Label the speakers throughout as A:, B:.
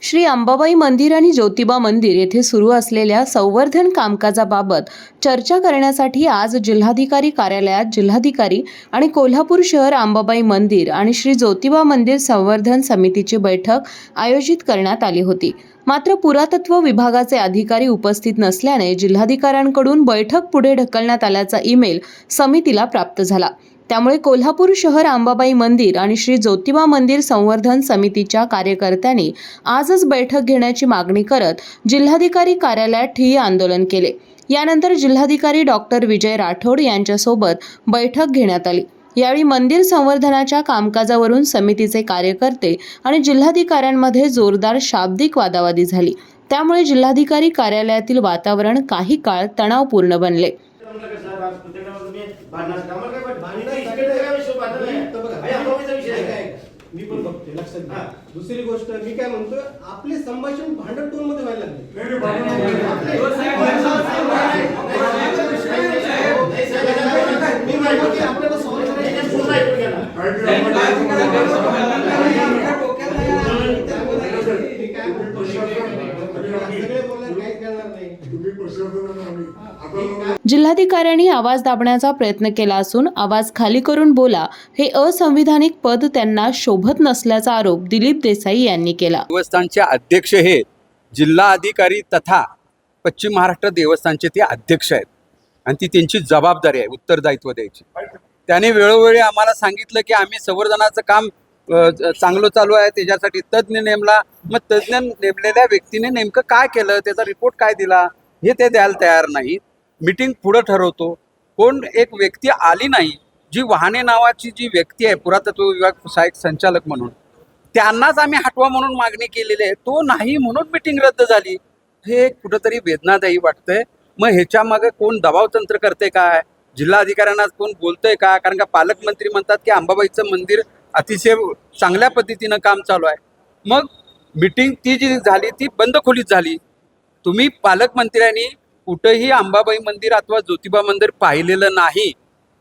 A: श्री अंबाबाई मंदिर आणि ज्योतिबा मंदिर येथे सुरू असलेल्या संवर्धन कामकाजाबाबत चर्चा करण्यासाठी आज जिल्हाधिकारी कार्यालयात जिल्हाधिकारी आणि कोल्हापूर शहर अंबाबाई मंदिर आणि श्री ज्योतिबा मंदिर संवर्धन समितीची बैठक आयोजित करण्यात आली होती। मात्र पुरातत्व विभागाचे अधिकारी उपस्थित नसल्याने जिल्हाधिकाऱ्यांकडून बैठक पुढे ढकलण्यात आल्याचा ईमेल समितीला प्राप्त झाला। त्यामुळे कोल्हापूर शहर अंबाबाई मंदिर आणि श्री ज्योतिबा मंदिर संवर्धन समितीच्या कार्यकर्त्यांनी आजच बैठक घेण्याची मागणी करत जिल्हाधिकारी कार्यालयात ठिय्या आंदोलन केले। यानंतर जिल्हाधिकारी डॉक्टर विजय राठोड यांच्यासोबत बैठक घेण्यात आली। यावेळी मंदिर संवर्धनाच्या कामकाजावरून समितीचे कार्यकर्ते आणि जिल्हाधिकाऱ्यांमध्ये जोरदार शाब्दिक वादावादी झाली। त्यामुळे जिल्हाधिकारी कार्यालयातील वातावरण काही काळ तणावपूर्ण बनले।
B: मी पण बघते, लक्षात घ्या। दुसरी गोष्ट मी काय म्हणतो, आपले संभाषण भांडण टोन मध्ये व्हायला
A: जिल्हाधिकाऱ्यांनी आवाज दाबण्याचा प्रयत्न केला असून आवाज खाली करून बोला हे असंविधानिक पद त्यांना शोभत नसल्याचा आरोप दिलीप देसाई यांनी केला।
C: देवस्थानचे अध्यक्ष हे जिल्हा अधिकारी तथा पश्चिम महाराष्ट्र देवस्थानचे ते अध्यक्ष आहेत आणि ती त्यांची जबाबदारी आहे, उत्तरदायित्व द्यायची। त्याने वेळोवेळी आम्हाला सांगितलं की आम्ही संवर्धनाचं काम चांगलं चालू आहे, त्याच्यासाठी तज्ञ नेमला। मग तज्ञ नेमलेल्या व्यक्तीने नेमकं काय केलं, त्याचा रिपोर्ट काय दिला हे ते द्यायला तयार नाहीत। मीटिंग पुढे ठरवतो, कोण एक व्यक्ती आली नाही, जी वाहने नावाची जी व्यक्ती आहे पुरातत्व विभाग सहाय्यक संचालक म्हणून, त्यांनाच आम्ही हटवा म्हणून मागणी केलेली आहे, तो नाही म्हणून मीटिंग रद्द झाली। हे कुठंतरी वेदनादायी वाटतंय। मग ह्याच्या मागे कोण दबाव तंत्र करते काय, जिल्हाधिकाऱ्यांना कोण बोलतंय का? कारण का पालकमंत्री म्हणतात की अंबाबाईचं मंदिर अतिशय चांगल्या पद्धतीनं काम चालू आहे। मग मीटिंग ती जी झाली ती बंद खोलीत झाली। तुम्ही पालकमंत्र्यांनी कुठेही अंबाबाई मंदिर अथवा ज्योतिबा मंदिर पाहिलेलं नाही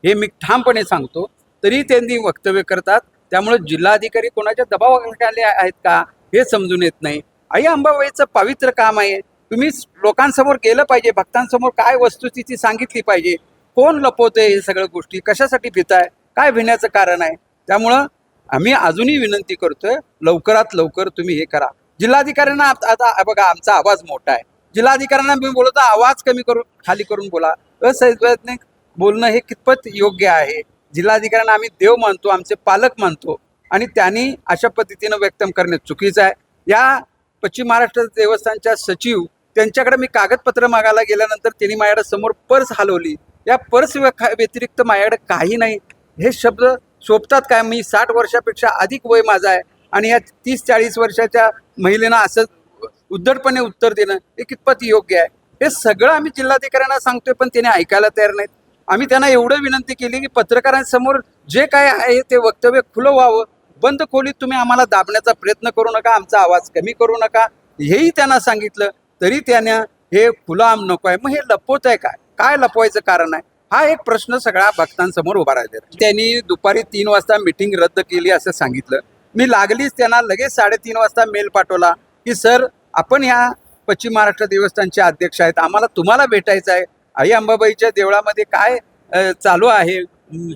C: हे मी ठामपणे सांगतो, तरी त्यांनी वक्तव्य करतात। त्यामुळे जिल्हाधिकारी कोणाच्या दबावाखाली आहेत का हे समजून येत नाही। आई अंबाबाईचं पवित्र काम आहे, तुम्ही लोकांसमोर गेलं पाहिजे, भक्तांसमोर काय वस्तुस्थिती सांगितली पाहिजे। कोण लपवतंय हे सगळ्या गोष्टी, कशासाठी भिताय, काय भिण्याचं कारण आहे? त्यामुळं आम्ही अजूनही विनंती करतोय, लवकरात लवकर तुम्ही हे करा। जिल्हाधिकाऱ्यांना आता बघा आमचा आवाज मोठा आहे, जिल्हाधिकाऱ्यांना मी बोलतो आवाज कमी करून खाली करून बोला। असंवैधानिक बोलणं हे कितपत योग्य आहे? जिल्हाधिकाऱ्यांना आम्ही देव मानतो, आमचे पालक मानतो आणि त्यांनी अशा पद्धतीनं व्यक्त करणे चुकीचं आहे। या पश्चिम महाराष्ट्र देवस्थानच्या सचिव त्यांच्याकडे मी कागदपत्र मागायला गेल्यानंतर त्यांनी माझ्याकडे समोर पर्स हलवली। या पर्स व्यतिरिक्त माझ्याकडे काही नाही। हे शब्द शोभतात काय? मी 60 वर्षापेक्षा अधिक वय माझं आहे आणि या 30-40 वर्षाच्या महिलेनं असं उद्धटपणे उत्तर देणं हे कितपत योग्य आहे? हे सगळं आम्ही जिल्हाधिकाऱ्यांना सांगतोय, पण त्याने ऐकायला तयार नाहीत। आम्ही त्यांना एवढं विनंती केली की पत्रकारांसमोर जे काय आहे ते वक्तव्य खुलं व्हावं, बंद खोलीत तुम्ही आम्हाला दाबण्याचा प्रयत्न करू नका, आमचा आवाज कमी करू नका, हेही त्यांना सांगितलं, तरी त्यानं हे खुलाम नको आहे। मग हे लपवत आहे काय? काय लपवायचं कारण आहे? हा एक प्रश्न सगळ्या भक्तांसमोर उभा राहिलेला आहे। त्यांनी दुपारी 3 वाजता मीटिंग रद्द केली असं सांगितलं। मी लागलीच त्यांना लगेच 3:30 वाजता मेल पाठवला की सर, आपण ह्या पश्चिम महाराष्ट्र देवस्थानचे अध्यक्ष आहेत, आम्हाला तुम्हाला भेटायचं आहे। आई अंबाबाईच्या देवळामध्ये काय चालू आहे,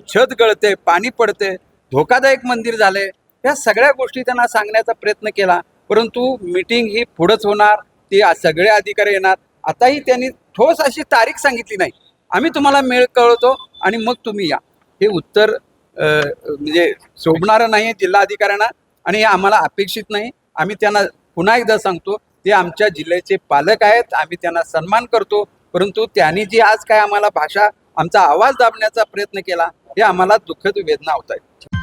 C: छत गळते, पाणी पडते, धोकादायक मंदिर झालंय, या सगळ्या गोष्टी त्यांना सांगण्याचा प्रयत्न केला, परंतु मीटिंग ही पुढंच होणार, ते सगळे अधिकारी येणार। आताही त्यांनी ठोस अशी तारीख सांगितली नाही, आम्ही तुम्हाला मेल कळवतो आणि मग तुम्ही या। हे उत्तर म्हणजे शोभणारं नाही जिल्हाधिकाऱ्यांना आणि हे आम्हाला अपेक्षित नाही। आम्ही त्यांना पुन्हा एकदा सांगतो, ते आमच्या जिल्ह्याचे पालक आहेत, आम्ही त्यांना सन्मान करतो, परंतु त्यांनी जी आज काय आम्हाला भाषा आमचा आवाज दाबण्याचा प्रयत्न केला हे आम्हाला दुःखद वेदना होत आहेत।